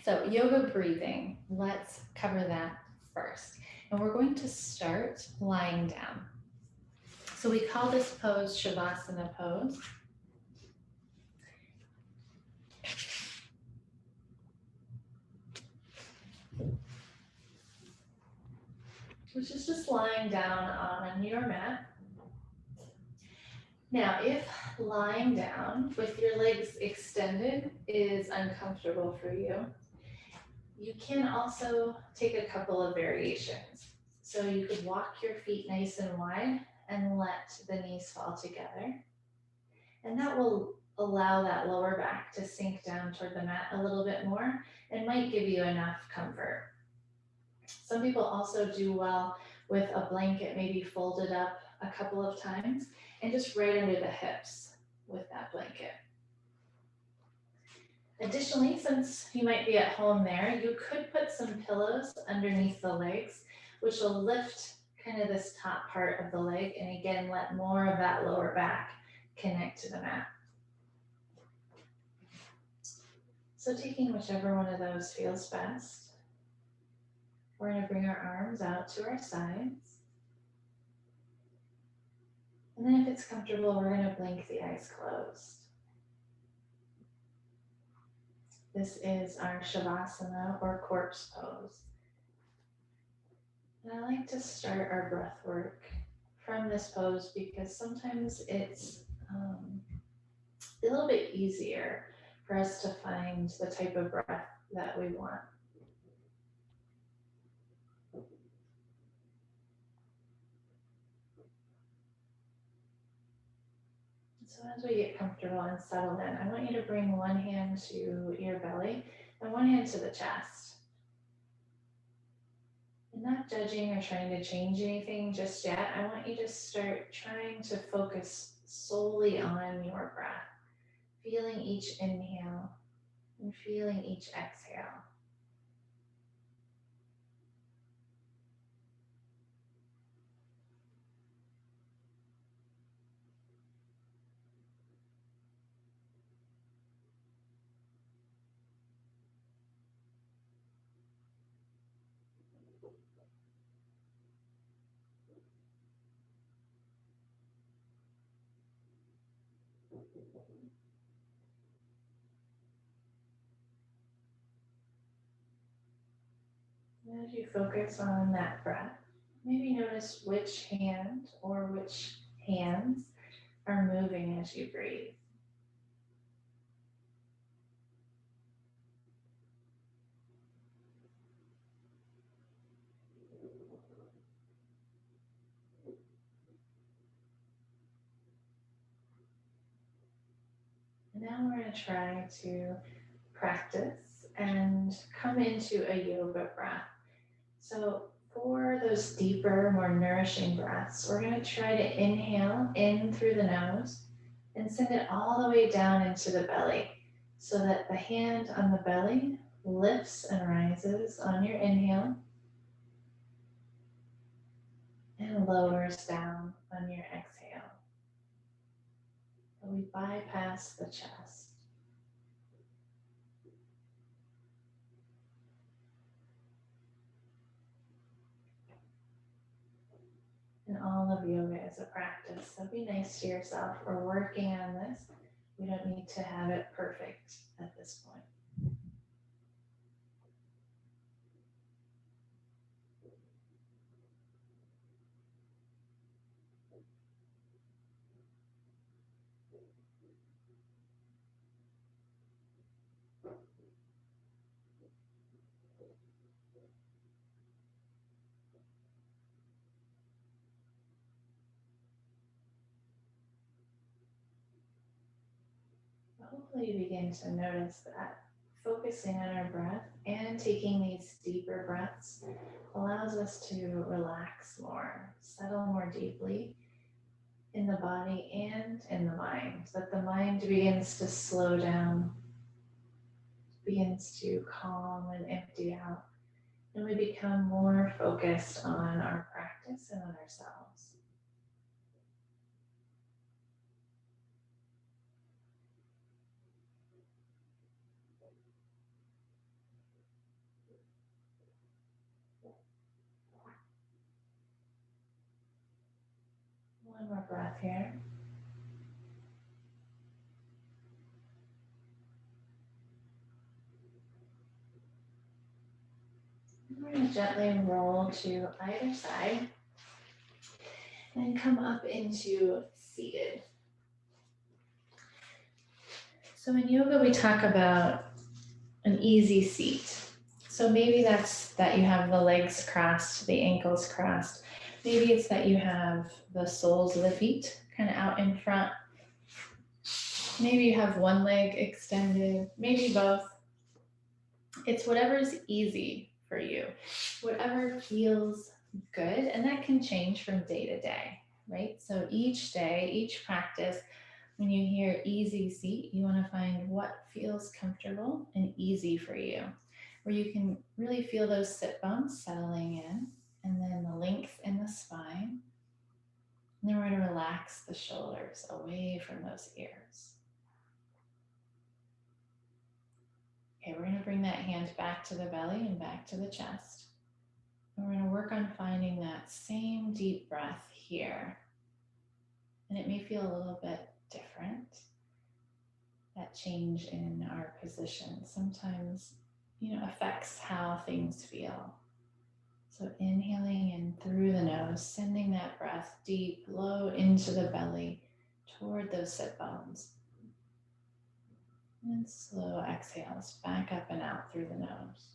So yoga breathing, let's cover that first. And we're going to start lying down. So we call this pose Shavasana pose. Which is just lying down on your mat. Now, if lying down with your legs extended is uncomfortable for you, you can also take a couple of variations. So you could walk your feet nice and wide and let the knees fall together. And that will allow that lower back to sink down toward the mat a little bit more and might give you enough comfort. Some people also do well with a blanket maybe folded up a couple of times and just right under the hips with that blanket. Additionally, since you might be at home there, you could put some pillows underneath the legs, which will lift kind of this top part of the leg and again, let more of that lower back connect to the mat. So taking whichever one of those feels best, we're going to bring our arms out to our sides. And then if it's comfortable, we're going to blink the eyes closed. This is our Shavasana or corpse pose. And I like to start our breath work from this pose because sometimes it's a little bit easier for us to find the type of breath that we want. So as we get comfortable and settled in, I want you to bring one hand to your belly and one hand to the chest. And not judging or trying to change anything just yet. I want you to start trying to focus solely on your breath, feeling each inhale and feeling each exhale. And as you focus on that breath, maybe notice which hand or which hands are moving as you breathe. And now we're going to try to practice and come into a yoga breath. So for those deeper, more nourishing breaths, we're going to try to inhale in through the nose and send it all the way down into the belly so that the hand on the belly lifts and rises on your inhale and lowers down on your exhale. And we bypass the chest. And all of yoga is a practice, so be nice to yourself. We're working on this. We don't need to have it perfect at this point. Hopefully you begin to notice that focusing on our breath and taking these deeper breaths allows us to relax more, settle more deeply in the body and in the mind, that the mind begins to slow down, begins to calm and empty out, and we become more focused on our practice and on ourselves. breath here. We're going to gently roll to either side and come up into seated. So in yoga, we talk about an easy seat. So maybe that's that you have the legs crossed, the ankles crossed. Maybe it's that you have the soles of the feet kind of out in front. Maybe you have one leg extended, maybe both. It's whatever's easy for you, whatever feels good, and that can change from day to day, right? So each day, each practice, when you hear easy seat, you want to find what feels comfortable and easy for you, where you can really feel those sit bones settling in, and then the length in the spine. And then we're going to relax the shoulders away from those ears. Okay, we're going to bring that hand back to the belly and back to the chest. And we're going to work on finding that same deep breath here. And it may feel a little bit different, that change in our position sometimes, affects how things feel. So inhaling in through the nose, sending that breath deep, low into the belly toward those sit bones. And slow exhales back up and out through the nose.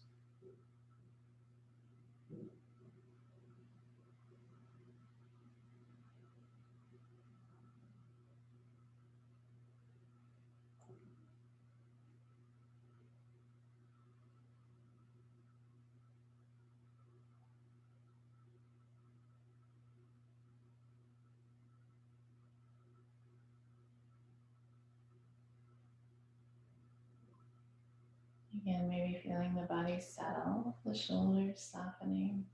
Again, maybe feeling the body settle, the shoulders softening.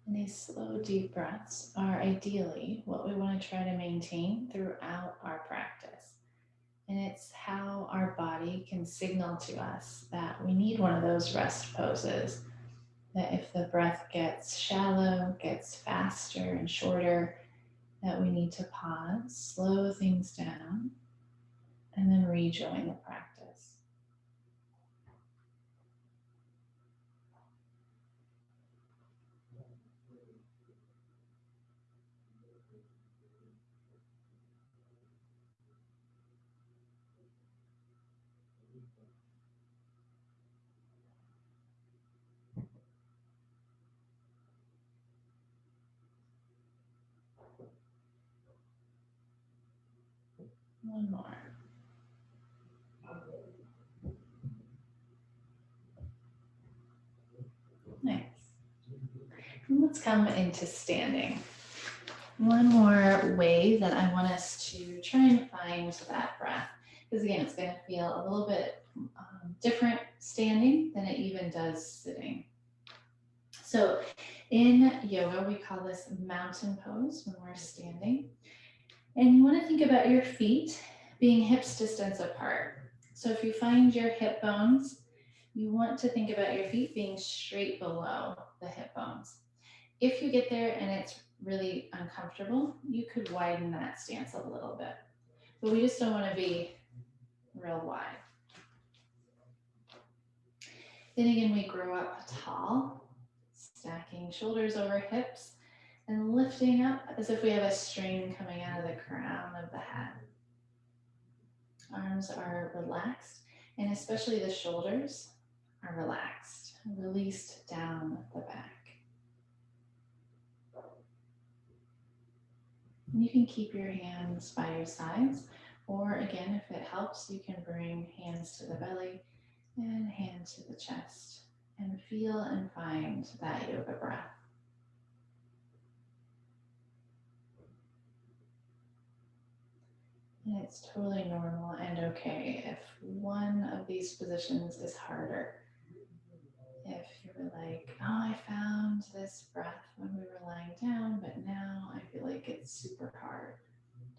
And these slow, deep breaths are ideally what we want to try to maintain throughout our practice. And it's how our body can signal to us that we need one of those rest poses. That if the breath gets shallow, gets faster and shorter, that we need to pause, slow things down, and then rejoin the practice. One more. Nice. And let's come into standing. One more way that I want us to try and find that breath, because again, it's going to feel a little bit different standing than it even does sitting. So in yoga, we call this mountain pose when we're standing. And you want to think about your feet being hips distance apart. So if you find your hip bones, you want to think about your feet being straight below the hip bones. If you get there and it's really uncomfortable, you could widen that stance a little bit. But we just don't want to be real wide. Then again, we grow up tall, stacking shoulders over hips and lifting up as if we have a string coming out of the crown of the head. Arms are relaxed, and especially the shoulders are relaxed, released down the back. And you can keep your hands by your sides, or again, if it helps, you can bring hands to the belly and hands to the chest and feel and find that yoga breath. And it's totally normal and okay if one of these positions is harder. If you're like, oh, I found this breath when we were lying down, but now I feel like it's super hard.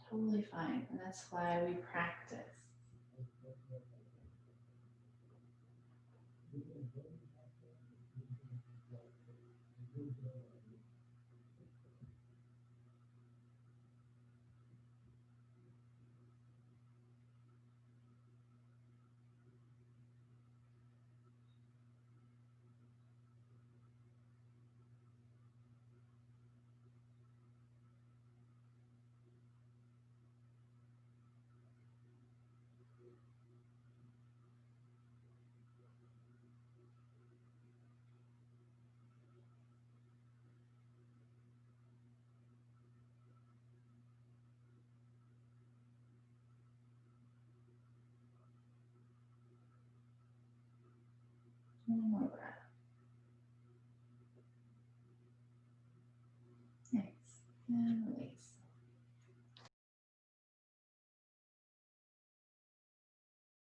Totally fine. And that's why we practice. One more breath. Nice. And release.